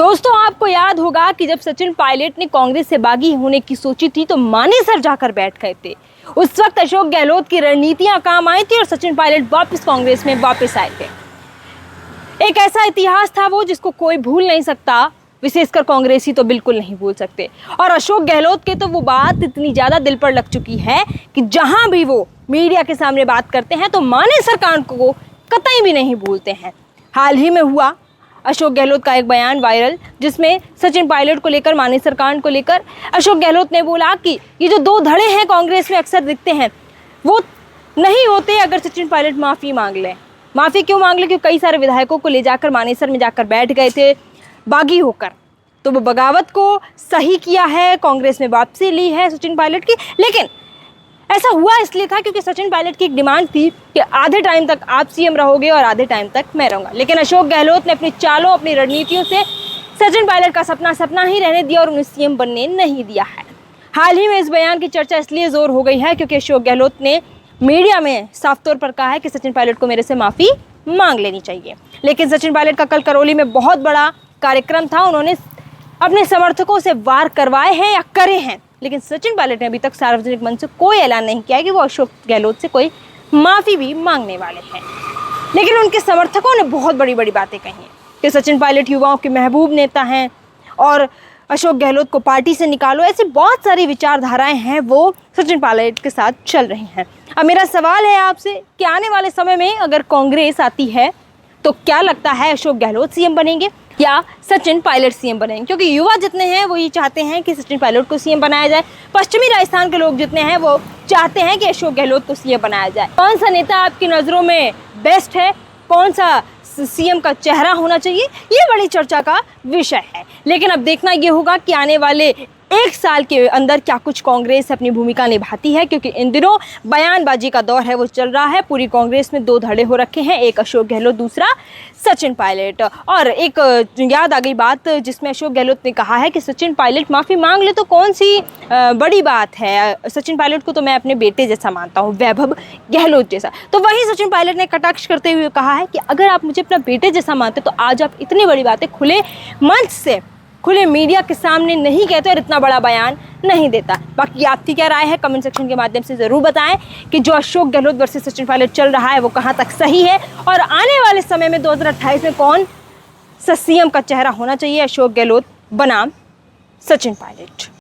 दोस्तों, आपको याद होगा कि जब सचिन पायलट ने कांग्रेस से बागी होने की सोची थी तो मानेसर जाकर बैठ गए थे। उस वक्त अशोक गहलोत की रणनीतियां काम आई थी और सचिन पायलट वापस कांग्रेस में वापस आए थे। एक ऐसा इतिहास था वो जिसको कोई भूल नहीं सकता, विशेषकर कांग्रेसी तो बिल्कुल नहीं भूल सकते। और अशोक गहलोत के तो वो बात इतनी ज़्यादा दिल पर लग चुकी है कि जहां भी वो मीडिया के सामने बात करते हैं तो मानेसर कांड को कतई भी नहीं भूलते हैं। हाल ही में हुआ अशोक गहलोत का एक बयान वायरल, जिसमें सचिन पायलट को लेकर, मानेसर कांड को लेकर अशोक गहलोत ने बोला कि ये जो दो धड़े हैं कांग्रेस में अक्सर दिखते हैं वो नहीं होते अगर सचिन पायलट माफ़ी मांग लें। माफ़ी क्यों मांग लें? क्योंकि कई सारे विधायकों को ले जाकर मानेसर में जाकर बैठ गए थे बागी होकर, तो वो बगावत को सही किया है, कांग्रेस में वापसी ली है सचिन पायलट की। लेकिन ऐसा हुआ इसलिए था क्योंकि सचिन पायलट की एक डिमांड थी कि आधे टाइम तक आप सीएम रहोगे और आधे टाइम तक मैं रहूँगा। लेकिन अशोक गहलोत ने अपनी चालों, अपनी रणनीतियों से सचिन पायलट का सपना ही रहने दिया और उन्हें सीएम बनने नहीं दिया है। हाल ही में इस बयान की चर्चा इसलिए जोर हो गई है क्योंकि अशोक गहलोत ने मीडिया में साफ तौर पर कहा है कि सचिन पायलट को मेरे से माफ़ी मांग लेनी चाहिए। लेकिन सचिन पायलट का कल करौली में बहुत बड़ा कार्यक्रम था, उन्होंने अपने समर्थकों से वार करवाए हैं या करे हैं, लेकिन सचिन पायलट ने अभी तक सार्वजनिक मंच से कोई ऐलान नहीं किया कि वो अशोक गहलोत से कोई माफ़ी भी मांगने वाले हैं। लेकिन उनके समर्थकों ने बहुत बड़ी बड़ी बातें कही हैं कि सचिन पायलट युवाओं के महबूब नेता हैं और अशोक गहलोत को पार्टी से निकालो। ऐसी बहुत सारी विचारधाराएं हैं वो सचिन पायलट के साथ चल रही हैं। अब मेरा सवाल है आपसे कि आने वाले समय में अगर कांग्रेस आती है तो क्या लगता है अशोक गहलोत सीएम बनेंगे या सचिन पायलट सीएम बनेंगे? क्योंकि युवा जितने हैं वो ये चाहते हैं कि सचिन पायलट को सीएम बनाया जाए, पश्चिमी राजस्थान के लोग जितने हैं वो चाहते हैं कि अशोक गहलोत को सीएम बनाया जाए। कौन सा नेता आपकी नज़रों में बेस्ट है, कौन सा सीएम का चेहरा होना चाहिए, ये बड़ी चर्चा का विषय है। लेकिन अब देखना ये होगा कि आने वाले एक साल के अंदर क्या कुछ कांग्रेस अपनी भूमिका निभाती है, क्योंकि इन दिनों बयानबाजी का दौर है वो चल रहा है। पूरी कांग्रेस में दो धड़े हो रखे हैं, एक अशोक गहलोत, दूसरा सचिन पायलट। और एक याद आ गई बात जिसमें अशोक गहलोत ने कहा है कि सचिन पायलट माफ़ी मांग ले तो कौन सी बड़ी बात है, सचिन पायलट को तो मैं अपने बेटे जैसा मानता हूँ, वैभव गहलोत जैसा। तो वहीं सचिन पायलट ने कटाक्ष करते हुए कहा है कि अगर आप मुझे अपना बेटे जैसा मानते तो आज आप इतनी बड़ी बातें खुले मंच से, खुले मीडिया के सामने नहीं कहते और इतना बड़ा बयान नहीं देता। बाकी आपकी क्या राय है कमेंट सेक्शन के माध्यम से ज़रूर बताएं कि जो अशोक गहलोत वर्सेस सचिन पायलट चल रहा है वो कहां तक सही है और आने वाले समय में 2028 में कौन सा सीएम का चेहरा होना चाहिए, अशोक गहलोत बनाम सचिन पायलट।